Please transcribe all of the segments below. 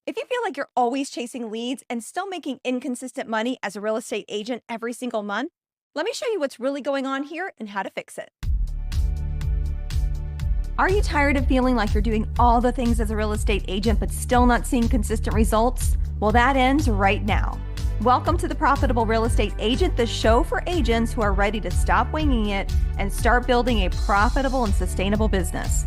If you feel like you're always chasing leads and still making inconsistent money as a real estate agent every single month, let me show you what's really going on here and how to fix it. Are you tired of feeling like you're doing all the things as a real estate agent but still not seeing consistent results? Well, that ends right now. Welcome to the Profitable Real Estate Agent, the show for agents who are ready to stop winging it and start building a profitable and sustainable business.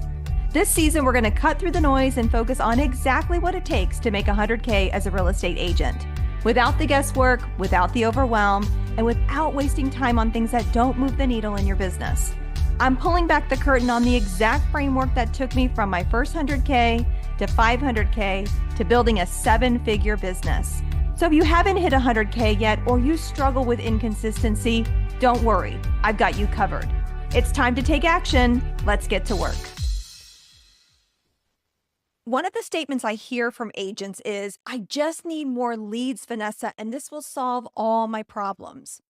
This season, we're going to cut through the noise and focus on exactly what it takes to make $100K as a real estate agent, without the guesswork, without the overwhelm, and without wasting time on things that don't move the needle in your business. I'm pulling back the curtain on the exact framework that took me from my first 100K to 500K to building a 7-figure business. So if you haven't hit 100K yet, or you struggle with inconsistency, don't worry, I've got you covered. It's time to take action. Let's get to work. One of the statements I hear from agents is, I just need more leads, Vanessa, and this will solve all my problems.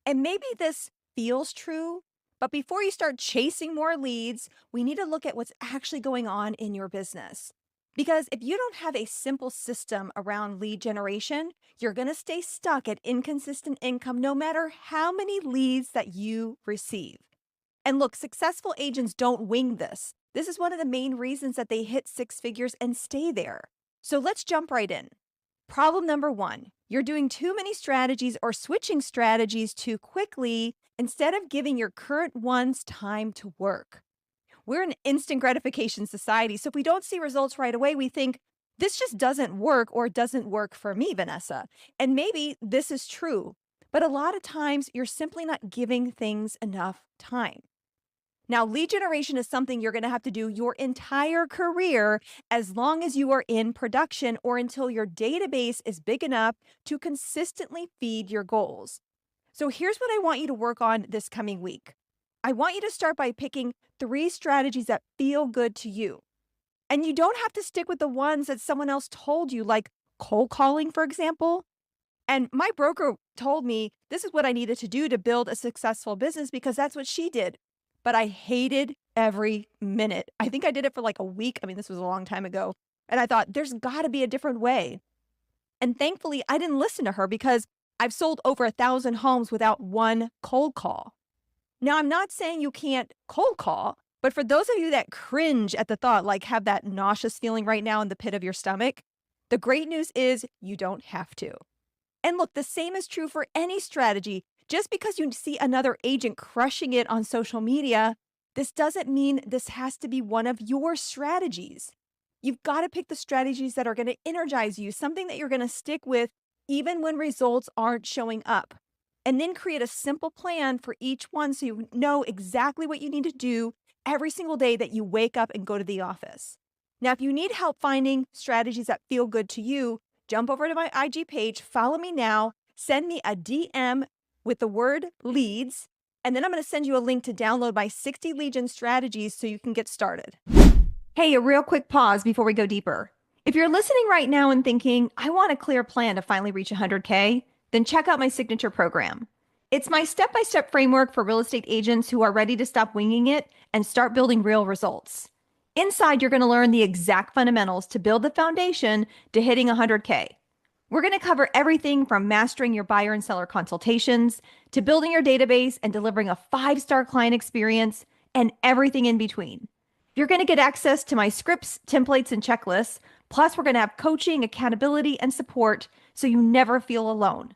And maybe this feels true, but before you start chasing more leads, we need to look at what's actually going on in your business. Because if you don't have a simple system around lead generation, you're going to stay stuck at inconsistent income no matter how many leads that you receive. And look, successful agents don't wing this. This is one of the main reasons that they hit 6 figures and stay there. So let's jump right in. Problem number 1, you're doing too many strategies or switching strategies too quickly instead of giving your current ones time to work. We're an instant gratification society, so if we don't see results right away, we think, this just doesn't work or it doesn't work for me, Vanessa. And maybe this is true, but a lot of times you're simply not giving things enough time. Now, lead generation is something you're going to have to do your entire career as long as you are in production or until your database is big enough to consistently feed your goals. So here's what I want you to work on this coming week. I want you to start by picking 3 strategies that feel good to you. And you don't have to stick with the ones that someone else told you, like cold calling, for example. And my broker told me this is what I needed to do to build a successful business because that's what she did. But I hated every minute. I think I did it for like a week. I mean, this was a long time ago. And I thought, there's got to be a different way. And thankfully, I didn't listen to her because I've sold over 1,000 homes without one cold call. Now, I'm not saying you can't cold call, but for those of you that cringe at the thought, like have that nauseous feeling right now in the pit of your stomach, the great news is you don't have to. And look, the same is true for any strategy. Just because you see another agent crushing it on social media, this doesn't mean this has to be one of your strategies. You've got to pick the strategies that are going to energize you, something that you're going to stick with even when results aren't showing up. And then create a simple plan for each one so you know exactly what you need to do every single day that you wake up and go to the office. Now, if you need help finding strategies that feel good to you, jump over to my IG page, follow me now, send me a DM with the word leads, and then I'm going to send you a link to download my 60 lead gen strategies so you can get started. Hey, a real quick pause before we go deeper. If you're listening right now and thinking, I want a clear plan to finally reach 100K, then check out my signature program. It's my step-by-step framework for real estate agents who are ready to stop winging it and start building real results. Inside, you're going to learn the exact fundamentals to build the foundation to hitting 100K. We're going to cover everything from mastering your buyer and seller consultations to building your database and delivering a 5-star client experience and everything in between. You're going to get access to my scripts, templates, and checklists. Plus, we're going to have coaching, accountability, and support so you never feel alone.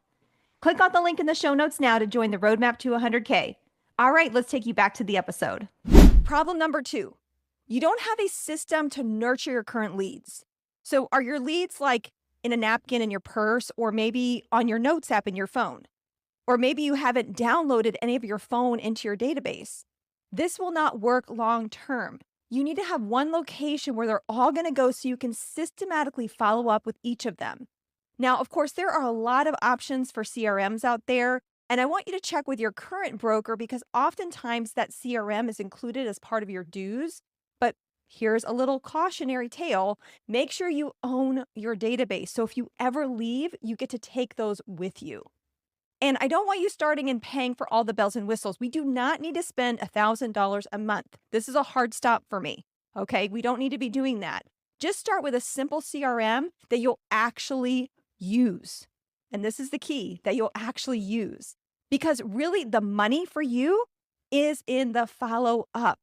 Click on the link in the show notes now to join the roadmap to 100K. All right, let's take you back to the episode. Problem number 2, you don't have a system to nurture your current leads. So are your leads like in a napkin in your purse, or maybe on your notes app in your phone? Or maybe you haven't downloaded any of your phone into your database. This will not work long term. You need to have one location where they're all going to go so you can systematically follow up with each of them. Now, of course, there are a lot of options for CRMs out there, and I want you to check with your current broker because oftentimes that CRM is included as part of your dues. But here's a little cautionary tale. Make sure you own your database. So if you ever leave, you get to take those with you. And I don't want you starting and paying for all the bells and whistles. We do not need to spend $1,000 a month. This is a hard stop for me. Okay, we don't need to be doing that. Just start with a simple CRM that you'll actually use. And this is the key, that you'll actually use. Because really, the money for you is in the follow up.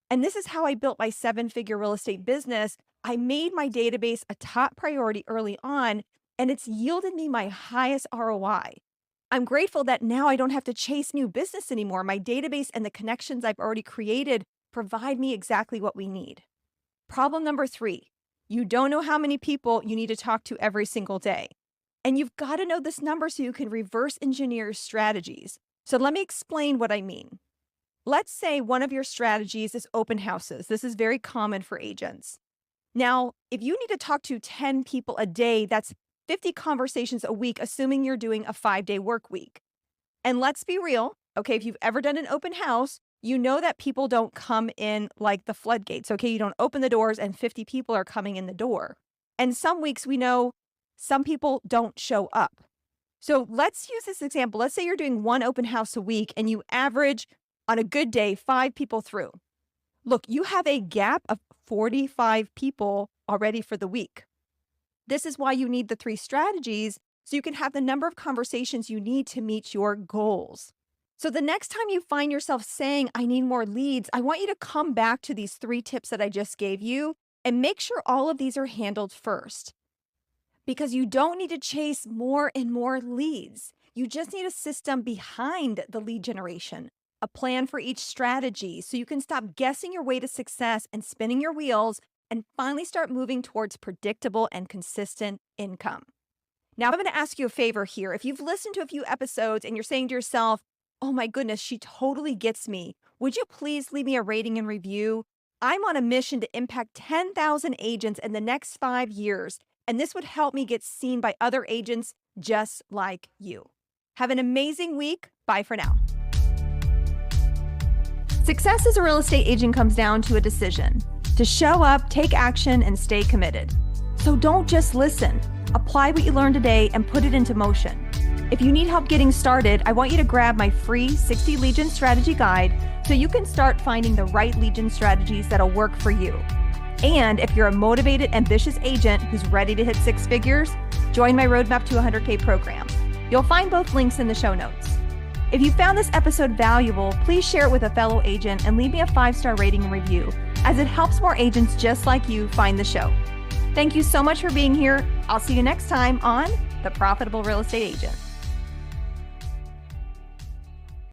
And this is how I built my 7-figure real estate business. I made my database a top priority early on, and it's yielded me my highest ROI. I'm grateful that now I don't have to chase new business anymore. My database and the connections I've already created provide me exactly what we need. Problem number 3, you don't know how many people you need to talk to every single day. And you've got to know this number so you can reverse engineer your strategies. So let me explain what I mean. Let's say one of your strategies is open houses. This is very common for agents. Now, if you need to talk to 10 people a day, that's 50 conversations a week, assuming you're doing a 5-day work week. And let's be real, okay, if you've ever done an open house, you know that people don't come in like the floodgates, okay? You don't open the doors and 50 people are coming in the door. And some weeks we know some people don't show up. So let's use this example. Let's say you're doing one open house a week and you average, on a good day, 5 people through. Look, you have a gap of 45 people already for the week. This is why you need the 3 strategies so you can have the number of conversations you need to meet your goals. So the next time you find yourself saying, I need more leads, I want you to come back to these 3 tips that I just gave you and make sure all of these are handled first. Because you don't need to chase more and more leads. You just need a system behind the lead generation, a plan for each strategy so you can stop guessing your way to success and spinning your wheels and finally start moving towards predictable and consistent income. Now, I'm going to ask you a favor here. If you've listened to a few episodes and you're saying to yourself, oh my goodness, she totally gets me, would you please leave me a rating and review? I'm on a mission to impact 10,000 agents in the next 5 years, and this would help me get seen by other agents just like you. Have an amazing week. Bye for now. Success as a real estate agent comes down to a decision: to show up, take action, and stay committed. So don't just listen. Apply what you learned today and put it into motion. If you need help getting started, I want you to grab my free 60 lead gen strategy guide so you can start finding the right lead gen strategies that'll work for you. And if you're a motivated, ambitious agent who's ready to hit 6 figures, join my Roadmap to 100K program. You'll find both links in the show notes. If you found this episode valuable, please share it with a fellow agent and leave me a 5-star rating and review, as it helps more agents just like you find the show. Thank you so much for being here. I'll see you next time on The Profitable Real Estate Agent.